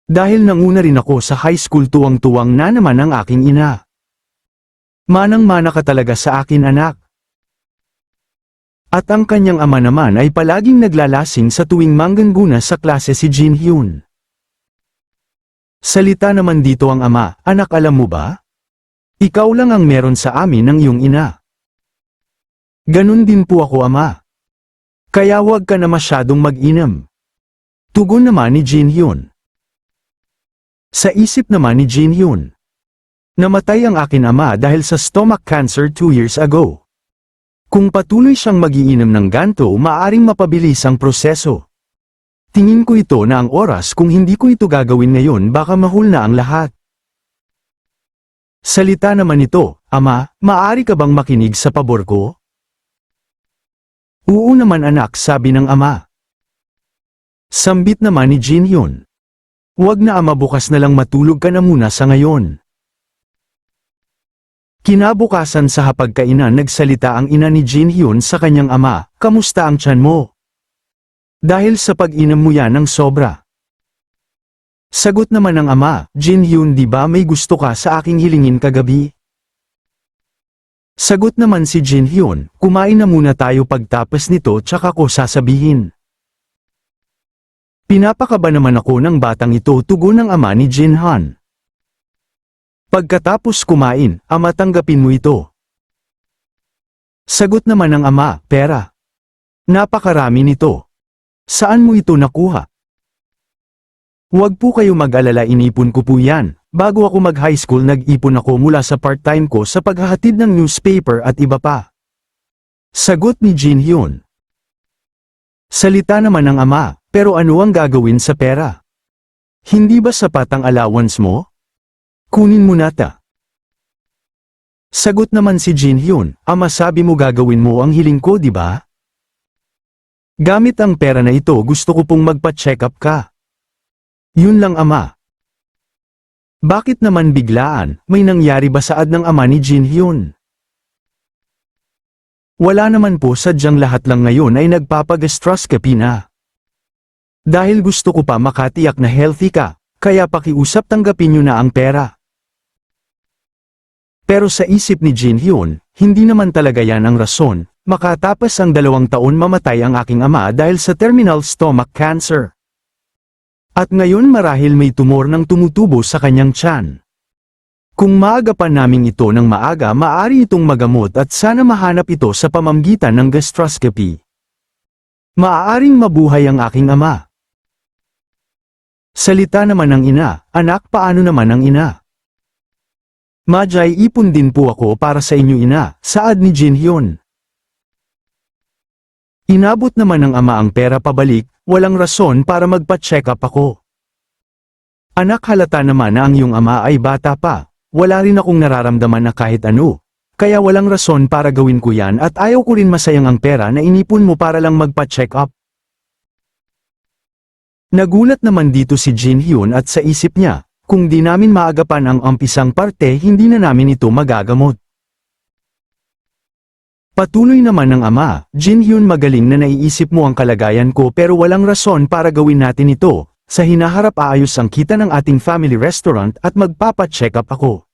Dahil nanguna rin ako sa high school, tuwang-tuwang na naman ang aking ina. Manang-mana ka talaga sa akin, anak. At ang kanyang ama naman ay palaging naglalasing sa tuwing mangganguna sa klase si Jin Hyun. Salita naman dito ang ama, anak, alam mo ba? Ikaw lang ang meron sa amin ng iyong ina. Ganun din po ako, ama. Kaya huwag ka na masyadong mag-inom. Tugon naman ni Jin Hyun. Sa isip naman ni Jin Hyun, namatay ang akin ama dahil sa stomach cancer 2 years ago. Kung patuloy siyang mag-iinom ng ganto, maaring mapabilis ang proseso. Tingin ko ito na ang oras, kung hindi ko ito gagawin ngayon baka mahul na ang lahat. Salita naman ito, ama, maaari ka bang makinig sa pabor ko? Oo naman anak, sabi ng ama. Sambit naman ni Jin Hyun. Huwag na ama, bukas na lang matulog ka na muna sa ngayon. Kinabukasan sa hapagkainan, nagsalita ang ina ni Jin Hyun sa kanyang ama, kamusta ang tiyan mo? Dahil sa pag-inom mo yan ng sobra. Sagot naman ng ama, Jin Hyun, di ba may gusto ka sa aking hilingin kagabi? Sagot naman si Jin Hyun, kumain na muna tayo, pagtapos nito tsaka ko sasabihin. Pinapakaba naman ako ng batang ito, tugon ng ama ni Jin Han. Pagkatapos kumain, ama, tanggapin mo ito. Sagot naman ng ama, pera. Napakarami nito. Saan mo ito nakuha? Huwag po kayo mag-alala, inipon ko po yan. Bago ako mag-high school, nag-ipon ako mula sa part-time ko sa paghahatid ng newspaper at iba pa. Sagot ni Jin Hyun. Salita naman ng ama, pero ano ang gagawin sa pera? Hindi ba sapat ang allowance mo? Kunin mo na ta. Sagot naman si Jin Hyun, ama, sabi mo gagawin mo ang hiling ko, di ba? Gamit ang pera na ito, gusto ko pong magpa-check up ka. Yun lang, ama. Bakit naman biglaan, may nangyari ba saad ng ama ni Jin Hyun? Wala naman po, sadyang lahat lang ngayon ay nagpapagastroscopy na. Dahil gusto ko pa makatiyak na healthy ka, kaya pakiusap tanggapin nyo na ang pera. Pero sa isip ni Jin Hyun, hindi naman talaga yan ang rason, makatapos ang 2 taon mamatay ang aking ama dahil sa terminal stomach cancer. At ngayon marahil may tumor ng tumutubo sa kanyang tiyan. Kung maaga pa namin ito ng maaga, maaari itong magamot at sana mahanap ito sa pamamagitan ng gastroscopy. Maaaring mabuhay ang aking ama. Salita naman ng ina, anak, paano naman ang ina? Majay, ipon din po ako para sa inyo, ina, saad ni Jin Hyun. Inabot naman ng ama ang pera pabalik, walang rason para magpa-check up ako. Anak, halata naman na ang iyong ama ay bata pa, wala rin akong nararamdaman na kahit ano, kaya walang rason para gawin ko yan at ayaw ko rin masayang ang pera na inipon mo para lang magpa-check up. Nagulat naman dito si Jin Hyun at sa isip niya, kung di namin maagapan ang umpisang parte, hindi na namin ito magagamot. Patuloy naman ng ama, Jin Hyun, magaling na naiisip mo ang kalagayan ko pero walang rason para gawin natin ito, sa hinaharap aayos ang kita ng ating family restaurant at magpapa-check up ako.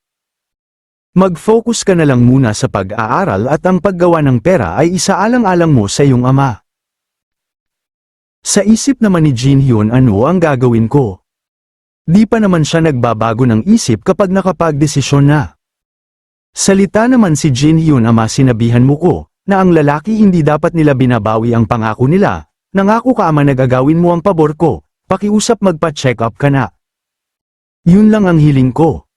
Mag-focus ka na lang muna sa pag-aaral at ang paggawa ng pera ay isaalang-alang mo sa iyong ama. Sa isip naman ni Jin Hyun, ano ang gagawin ko? Di pa naman siya nagbabago ng isip kapag nakapagdesisyon na. Salita naman si Jin Hyun, ama, sinabihan mo ko, na ang lalaki hindi dapat nila binabawi ang pangako nila, nangako ka ama, nagagawin mo ang pabor ko, pakiusap magpa-check up ka na. Yun lang ang hiling ko.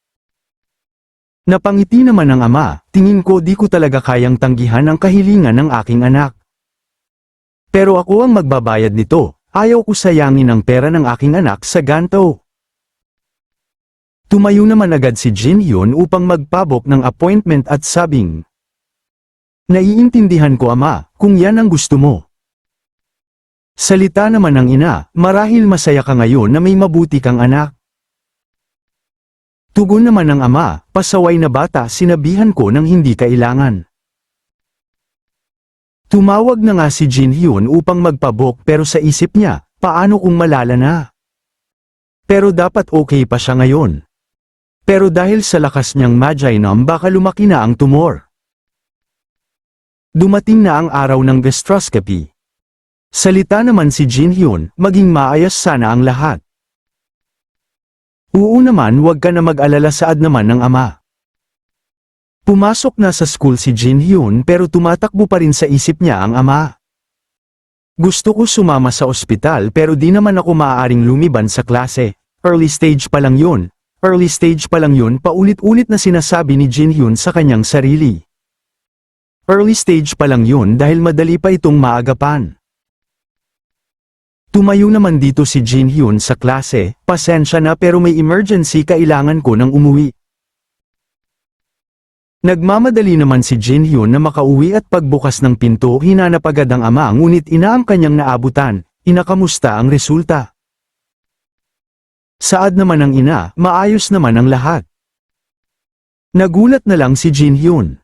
Napangiti naman ng ama, tingin ko di ko talaga kayang tanggihan ang kahilingan ng aking anak. Pero ako ang magbabayad nito, ayaw ko sayangin ang pera ng aking anak sa ganto. Tumayo naman agad si Jin Hyun upang magpabok ng appointment at sabing, naiintindihan ko ama, kung yan ang gusto mo. Salita naman ng ina, marahil masaya ka ngayon na may mabuti kang anak. Tugon naman ng ama, pasaway na bata, sinabihan ko ng hindi kailangan. Tumawag na nga si Jin Hyun upang magpabok pero sa isip niya, paano kung malala na? Pero dapat okay pa siya ngayon. Pero dahil sa lakas niyang Maginom baka lumaki na ang tumor. Dumating na ang araw ng gastroscopy. Salita naman si Jinhyun, maging maayos sana ang lahat. Oo naman, wag ka na mag-alala, saad naman ng ama. Pumasok na sa school si Jinhyun pero tumatakbo pa rin sa isip niya ang ama. Gusto ko sumama sa ospital pero di naman ako maaaring lumiban sa klase. Early stage pa lang yun. Paulit-ulit na sinasabi ni Jinhyun sa kanyang sarili. Early stage pa lang yun dahil madali pa itong maagapan. Tumayo naman dito si Jinhyun sa klase, pasensya na pero may emergency, kailangan ko nang umuwi. Nagmamadali naman si Jinhyun na makauwi at pagbukas ng pinto hinanap agad ang ama, ngunit inaam kanyang naabutan, inakamusta ang resulta. Saad naman ng ina, maayos naman ang lahat. Nagulat na lang si Jinhyun.